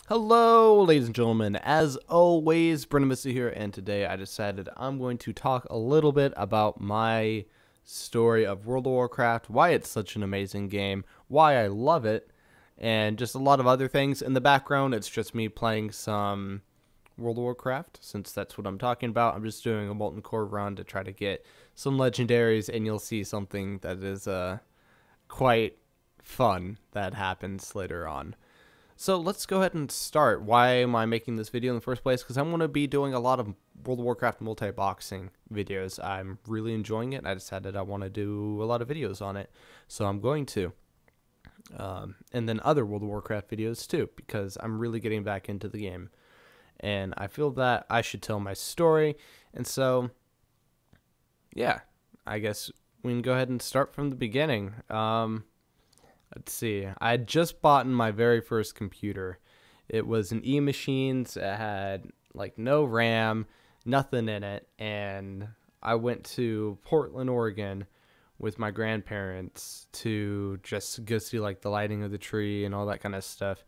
Hello, ladies and gentlemen. As always, Brennomisu here, and today I decided I'm going to talk a little bit about my story of World of Warcraft, why it's such an amazing game, why I love it, and just a lot of other things. In the background, it's just me playing some World of Warcraft, since that's what I'm talking about. I'm just doing a Molten Core run to try to get some legendaries, and you'll see something that is quite fun that happens later on. So let's go ahead and start. Why am I making this video in the first place? Because I'm going to be doing a lot of World of Warcraft multi-boxing videos. I'm really enjoying it. I decided I want to do a lot of videos on it. So I'm going to. And then other World of Warcraft videos too, because I'm really getting back into the game. And I feel that I should tell my story. And so, yeah, I guess we can go ahead and start from the beginning. Let's see. I had just bought my very first computer. It was an E-Machines. It had like no RAM, nothing in it, and I went to Portland, Oregon with my grandparents to just go see like the lighting of the tree and all that kind of stuff.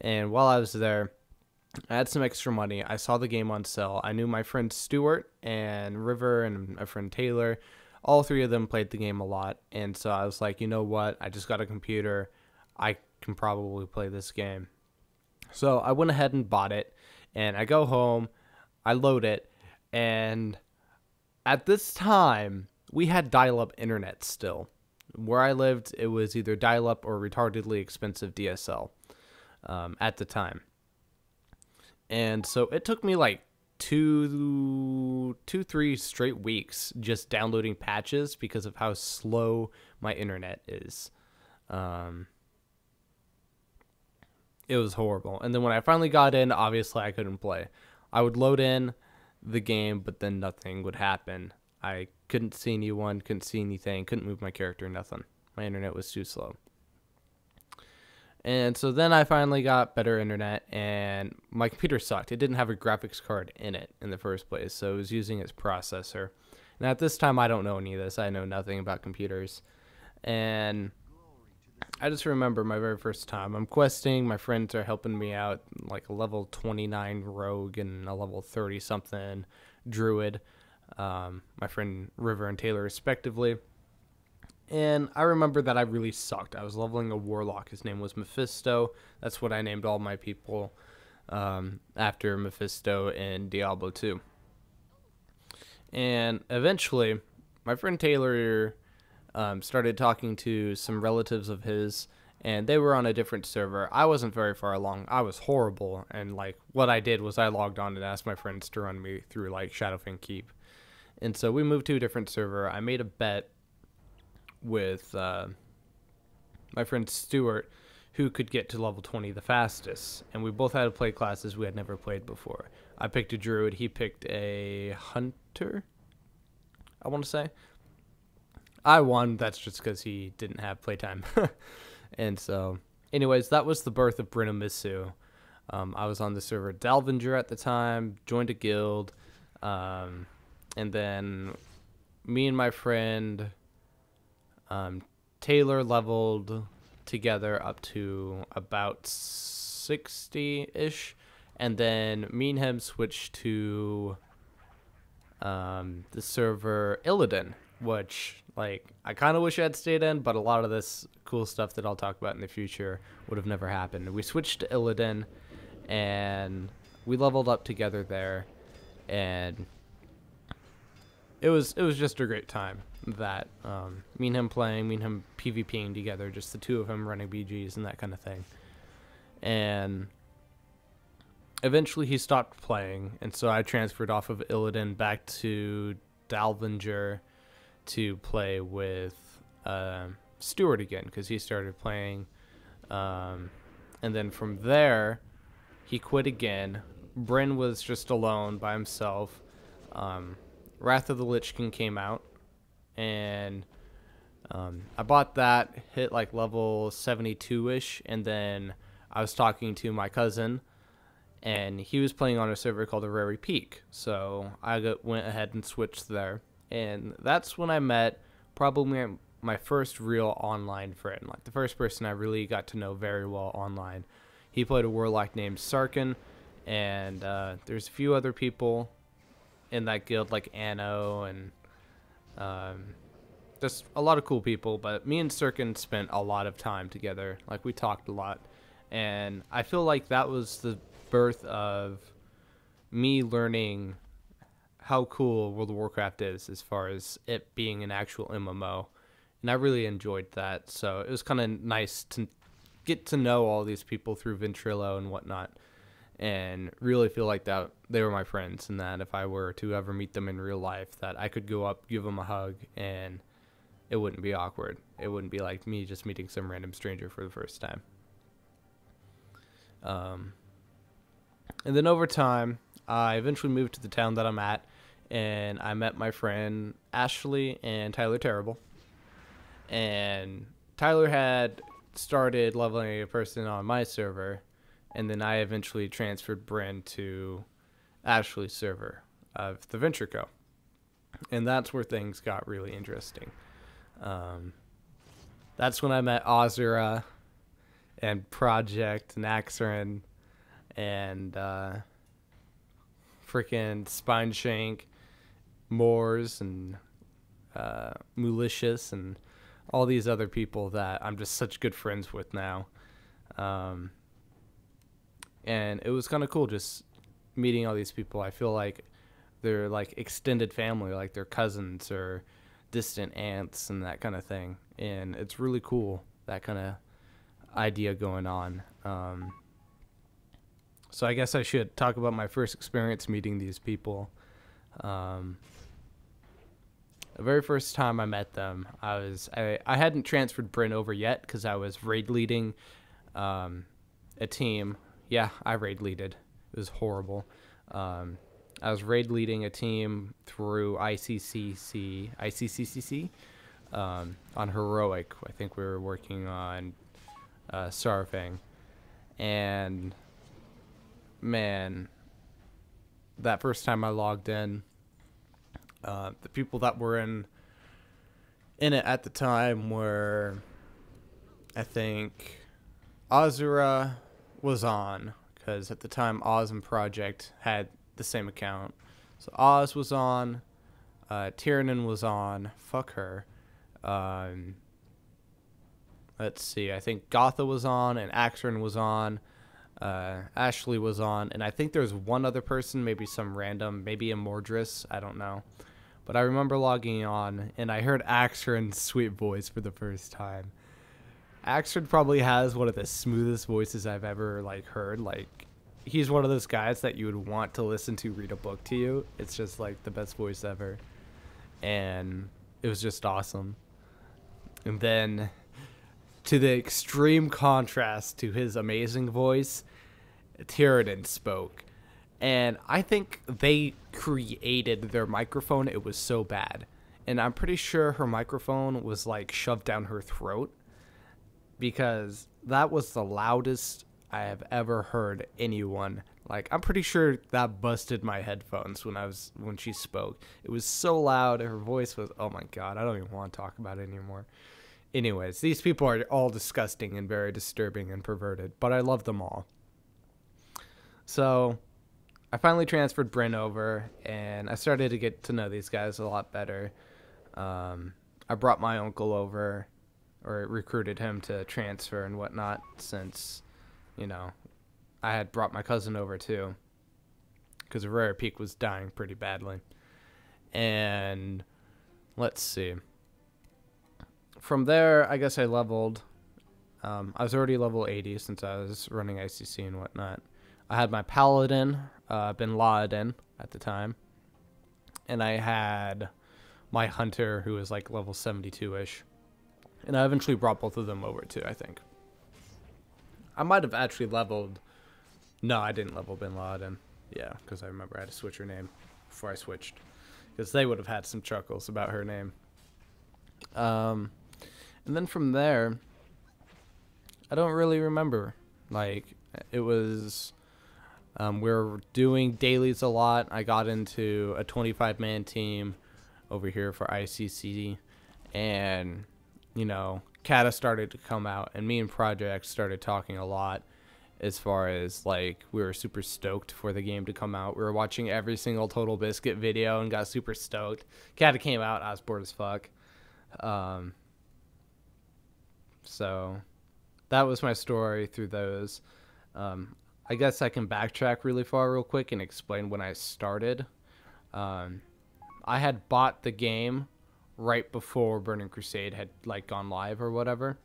And while I was there, I had some extra money. I saw the game on sale. I knew my friend Stuart and River and my friend Taylor. All three of them played the game a lot, and so I was like, you know what? I just got a computer. I can probably play this game. So I went ahead and bought it, and I go home, I load it, and at this time, we had dial-up internet still. Where I lived, it was either dial-up or retardedly expensive DSL at the time. And so it took me like three straight weeks just downloading patches because of how slow my internet is. It was horrible. And then when I finally got in, obviously I couldn't play. I would load in the game, but then nothing would happen. I couldn't see anyone, couldn't see anything, couldn't move my character, nothing. My internet was too slow. And so then I finally got better internet, and my computer sucked. It didn't have a graphics card in it in the first place, so it was using its processor. And at this time, I don't know any of this. I know nothing about computers. And I just remember my very first time. I'm questing. My friends are helping me out, like a level 29 rogue and a level 30-something druid. My friend River and Taylor, respectively. And I remember that I really sucked. I was leveling a warlock. His name was Mephisto. That's what I named all my people after Mephisto in Diablo 2. And eventually, my friend Taylor started talking to some relatives of his, and they were on a different server. I wasn't very far along. I was horrible, and like what I did was I logged on and asked my friends to run me through like Shadowfang Keep. And so we moved to a different server. I made a bet with my friend Stuart, who could get to level 20 the fastest, and we both had to play classes we had never played before. I picked a druid, he picked a hunter, I want to say. I won. That's just because he didn't have playtime. And so anyways, that was the birth of Brennomisu. I was on the server Dalvinger at the time, joined a guild, and then me and my friend Taylor leveled together up to about 60-ish, and then me and him switched to the server Illidan, which like I kind of wish I had stayed in, but a lot of this cool stuff that I'll talk about in the future would have never happened. We switched to Illidan, and we leveled up together there, and it was just a great time. That me and him playing, me and him PvPing together, just the two of them running BGs and that kind of thing. And eventually he stopped playing, and so I transferred off of Illidan back to Dalvinger to play with Stuart again, because he started playing. And then from there, he quit again. Bren was just alone by himself. Wrath of the Lich King came out, and I bought that, hit like level 72-ish, and then I was talking to my cousin, and he was playing on a server called Arari Peak, so I went ahead and switched there, and that's when I met probably my first real online friend, like the first person I really got to know very well online. He played a warlock named Sarkin, and there's a few other people in that guild like Anno and just a lot of cool people. But me and Sarkin spent a lot of time together. Like, we talked a lot, and I feel like that was the birth of me learning how cool World of Warcraft is as far as it being an actual MMO. And I really enjoyed that. So it was kind of nice to get to know all these people through Ventrilo and whatnot, and really feel like that they were my friends, and that if I were to ever meet them in real life, that I could go up, give them a hug, and it wouldn't be awkward. It wouldn't be like me just meeting some random stranger for the first time. And then over time, I eventually moved to the town that I'm at, and I met my friend Ashley and Tyler Terrible. And Tyler had started leveling a person on my server, and then I eventually transferred Bren to Ashley's server of the Venture Co. And that's where things got really interesting. That's when I met Ozura and Project and Axerin and freaking Spineshank, Moors, and Malicious, and all these other people that I'm just such good friends with now. And it was kind of cool just meeting all these people. I feel like they're like extended family, like they're cousins or distant aunts and that kind of thing. And it's really cool, that kind of idea going on. So I guess I should talk about my first experience meeting these people. The very first time I met them, I hadn't transferred Bryn over yet because I was raid leading a team. Yeah, I raid leaded. It was horrible. I was raid leading a team through ICCCC on Heroic. I think we were working on Sarfang. And man, that first time I logged in, the people that were in it at the time were, I think, Ozura was on, because at the time Oz and Project had the same account. So Oz was on, Tyrannin was on, fuck her. Let's see, I think Gotha was on, and Axerin was on, Ashley was on, and I think there's one other person, maybe some random, maybe a Mordris, I don't know. But I remember logging on, and I heard Axerin's sweet voice for the first time. Axerin probably has one of the smoothest voices I've ever heard. Like, he's one of those guys that you would want to listen to read a book to you. It's just like the best voice ever, and it was just awesome. And then, to the extreme contrast to his amazing voice, Tyrannin spoke. And I think they created their microphone. It was so bad. And I'm pretty sure her microphone was like shoved down her throat, because that was the loudest I have ever heard anyone. Like, I'm pretty sure that busted my headphones when she spoke. It was so loud. Her voice was, oh my god, I don't even want to talk about it anymore. Anyways, these people are all disgusting and very disturbing and perverted, but I love them all. So I finally transferred Bryn over, and I started to get to know these guys a lot better. I brought my uncle over, or recruited him to transfer and whatnot, since, you know, I had brought my cousin over too, because Rare Peak was dying pretty badly. And let's see. From there, I guess I leveled. I was already level 80 since I was running ICC and whatnot. I had my Paladin, Bin Laden at the time. And I had my Hunter, who was like level 72-ish. And I eventually brought both of them over too, I think. I might have actually leveled... No, I didn't level Bin Laden. Yeah, because I remember I had to switch her name before I switched. Because they would have had some chuckles about her name. And then from there, I don't really remember. Like, it was... we were doing dailies a lot. I got into a 25-man team over here for ICC. And, you know, Kata started to come out. And me and Project started talking a lot. as far as like we were super stoked for the game to come out. We were watching every single Total Biscuit video and got super stoked. Kata came out, I was bored as fuck. So that was my story through those. I guess I can backtrack really far real quick and explain when I started. I had bought the game right before Burning Crusade had like gone live or whatever.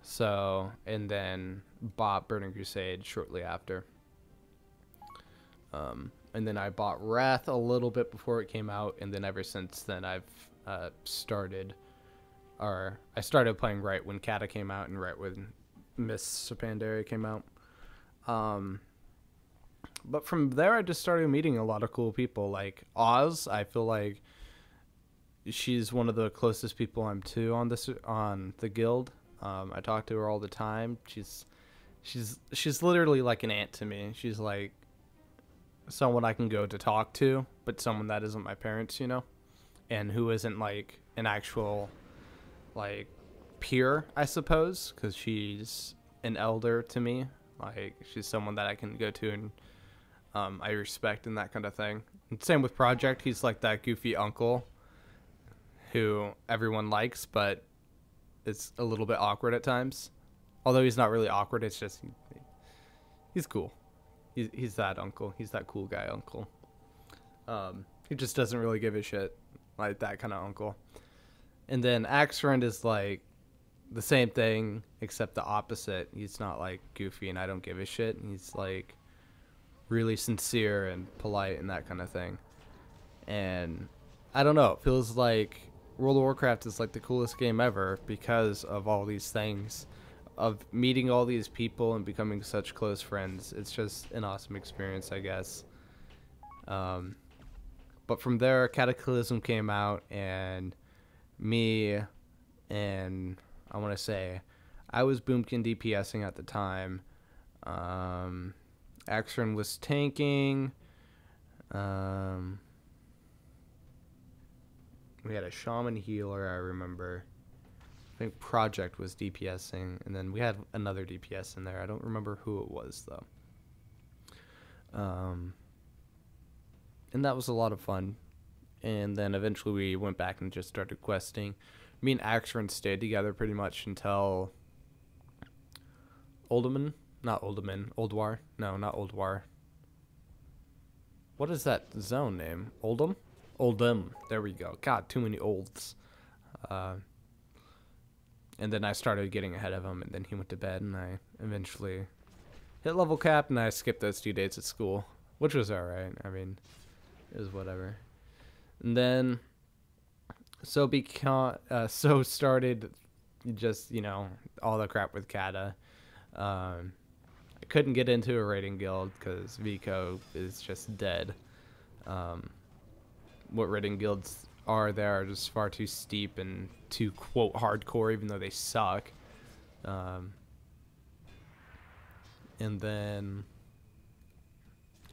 So, and then bought Burning Crusade shortly after. And then I bought Wrath a little bit before it came out, and then ever since then I started playing right when Kata came out and right when Miss Pandaria came out. But from there I just started meeting a lot of cool people. Like Oz, I feel like she's one of the closest people I'm to on the guild. I talk to her all the time. She's literally like an aunt to me. She's like someone I can go to talk to, but someone that isn't my parents, you know, and who isn't like an actual like peer, I suppose, because she's an elder to me. Like she's someone that I can go to and I respect and that kind of thing. And same with Project. He's like that goofy uncle who everyone likes, but it's a little bit awkward at times. Although he's not really awkward, it's just he's cool. He's that uncle. He's that cool guy uncle. He just doesn't really give a shit, like that kind of uncle. And then Axfriend is like the same thing except the opposite. He's not like goofy and I don't give a shit. He's like really sincere and polite and that kind of thing. And I don't know, it feels like World of Warcraft is like the coolest game ever because of all these things, of meeting all these people and becoming such close friends. It's just an awesome experience, I guess. But from there, Cataclysm came out, and me and I want to say I was Boomkin DPSing at the time. Axron was tanking. We had a shaman healer, I remember. I think Project was DPSing, and then we had another DPS in there. I don't remember who it was, though. And that was a lot of fun. And then eventually we went back and just started questing. Me and Axron stayed together pretty much until Oldwar. No, not Oldwar. What is that zone name? Oldham? Oldham. There we go. God, too many olds. And then I started getting ahead of him, and then he went to bed, and I eventually hit level cap, and I skipped those 2 days at school, which was alright. I mean, it was whatever. And then, so started just, you know, all the crap with Kata. I couldn't get into a raiding guild because Vico is just dead. What raiding guilds are there are just far too steep and too, quote, hardcore, even though they suck. And then,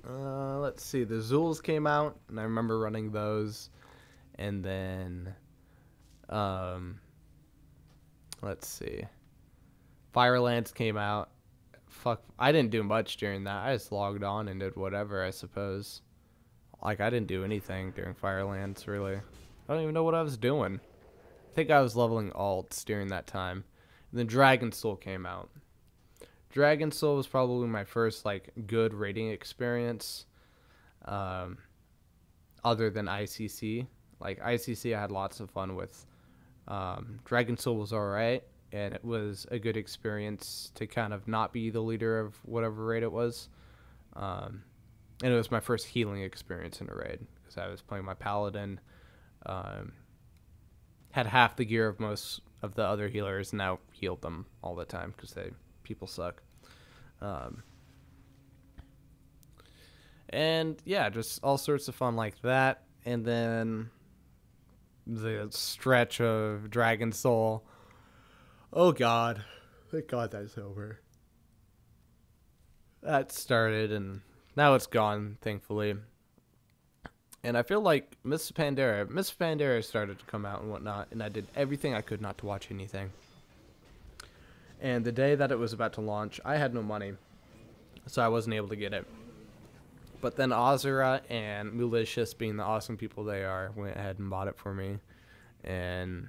let's see, the Zuls came out, and I remember running those. And then, let's see, Firelands came out. Fuck, I didn't do much during that. I just logged on and did whatever, I suppose. Like, I didn't do anything during Firelands, really. I don't even know what I was doing. I think I was leveling alts during that time. And then Dragon Soul came out. Dragon Soul was probably my first, like, good raiding experience. Other than ICC. Like, ICC I had lots of fun with. Dragon Soul was alright. And it was a good experience to kind of not be the leader of whatever raid it was. And it was my first healing experience in a raid, because I was playing my paladin. Had half the gear of most of the other healers, and now healed them all the time because people suck. And yeah, just all sorts of fun like that. And then the stretch of Dragon Soul. Oh God, thank God that's over. That started, and now it's gone, thankfully. And I feel like Miss Pandaria started to come out and whatnot, and I did everything I could not to watch anything. And the day that it was about to launch, I had no money, so I wasn't able to get it. But then Azura and Malicious, being the awesome people they are, went ahead and bought it for me. And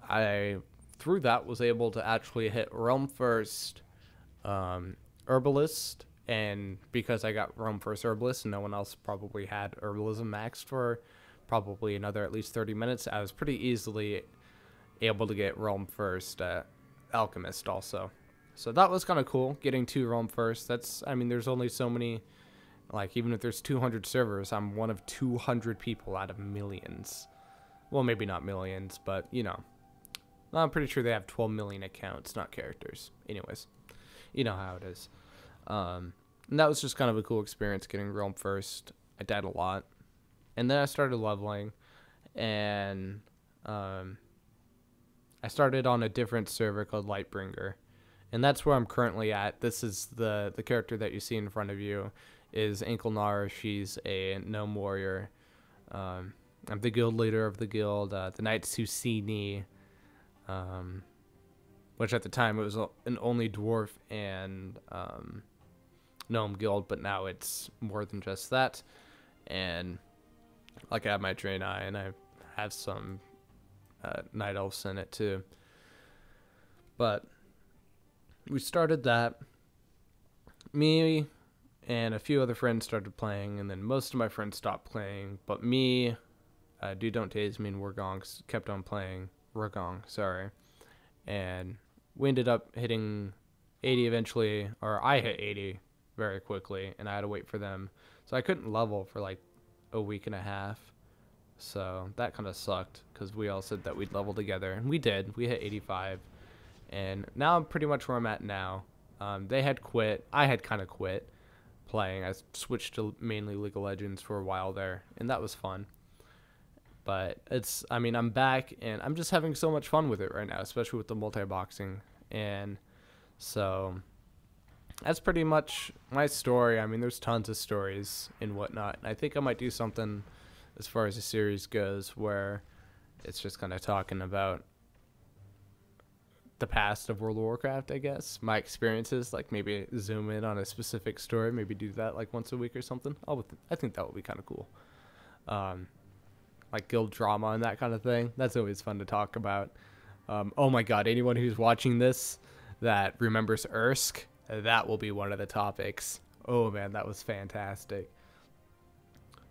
I, through that, was able to actually hit Realm First Herbalist. And because I got Realm First Herbalist and no one else probably had Herbalism maxed for probably another at least 30 minutes, I was pretty easily able to get Realm First Alchemist also. So that was kind of cool, getting 2 Realm First. That's, I mean, there's only so many, like, even if there's 200 servers, I'm one of 200 people out of millions. Well, maybe not millions, but, you know. I'm pretty sure they have 12 million accounts, not characters. Anyways, you know how it is. And that was just kind of a cool experience, getting Realm First. I died a lot. And then I started leveling, and I started on a different server called Lightbringer. And that's where I'm currently at. This is the character that you see in front of you is Ankelnar. She's a gnome warrior. I'm the guild leader of the guild, the Knights Who See Me, which at the time it was an only dwarf and gnome guild, but now it's more than just that. And like I have my Draenei, and I have some night elves in it too. But we started that. Me and a few other friends started playing, and then most of my friends stopped playing. But me, Don't Tase Me, and Wargong kept on playing. Sorry. And we ended up hitting 80 eventually, or I hit 80 very quickly, and I had to wait for them. So I couldn't level for like a week and a half. So that kind of sucked, because we all said that we'd level together, and we did. We hit 85. And now I'm pretty much where I'm at now. They had quit. I had kind of quit playing. I switched to mainly League of Legends for a while there, and that was fun. But it's, I mean, I'm back, and I'm just having so much fun with it right now, especially with the multi-boxing. And so that's pretty much my story. I mean, there's tons of stories and whatnot. And I think I might do something as far as the series goes where it's just kind of talking about the past of World of Warcraft, I guess. My experiences, like maybe zoom in on a specific story, maybe do that like once a week or something. I think that would be kind of cool. Like guild drama and that kind of thing. That's always fun to talk about. Oh my god, anyone who's watching this that remembers Ersk, that will be one of the topics. Oh man, that was fantastic.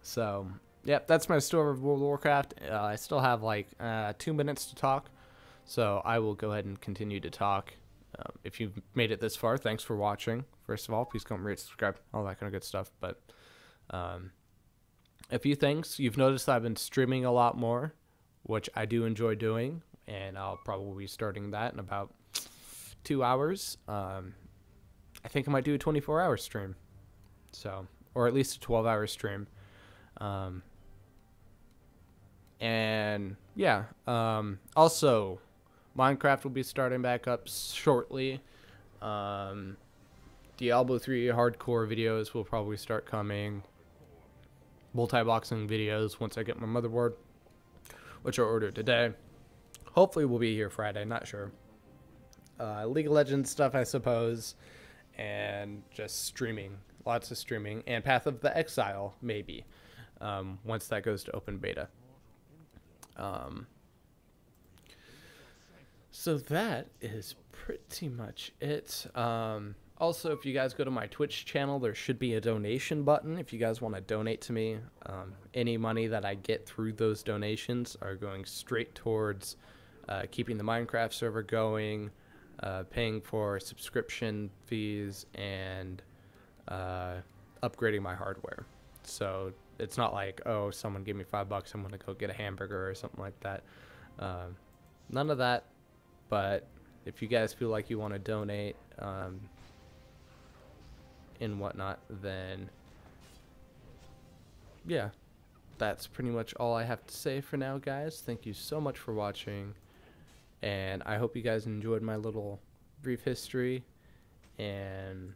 So, yep, that's my story of World of Warcraft. I still have like 2 minutes to talk, so I will go ahead and continue to talk. If you've made it this far, thanks for watching. First of all, please comment, rate, subscribe, all that kind of good stuff. But a few things. You've noticed I've been streaming a lot more, which I do enjoy doing, and I'll probably be starting that in about 2 hours. I think I might do a 24-hour stream, so, or at least a 12-hour stream. And yeah, also Minecraft will be starting back up shortly. Diablo 3 hardcore videos will probably start coming. Multi-boxing videos once I get my motherboard, which I ordered today. Hopefully will be here Friday, not sure. League of Legends stuff, I suppose, and just streaming, lots of streaming, and Path of the Exile, maybe, once that goes to open beta. So that is pretty much it. Also, if you guys go to my Twitch channel, there should be a donation button if you guys want to donate to me. Any money that I get through those donations are going straight towards keeping the Minecraft server going, paying for subscription fees, and upgrading my hardware. So it's not like, oh, someone gave me $5, I'm going to go get a hamburger or something like that. None of that. But if you guys feel like you want to donate and whatnot, then yeah, that's pretty much all I have to say for now, guys. Thank you so much for watching, and I hope you guys enjoyed my little brief history. And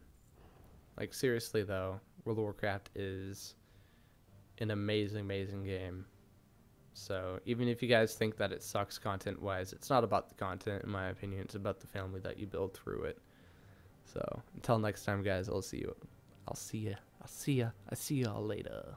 like, seriously though, World of Warcraft is an amazing game, So even if you guys think that it sucks content wise, it's not about the content in my opinion. It's about the family that you build through it. So until next time, guys, I'll see you. I see y'all later.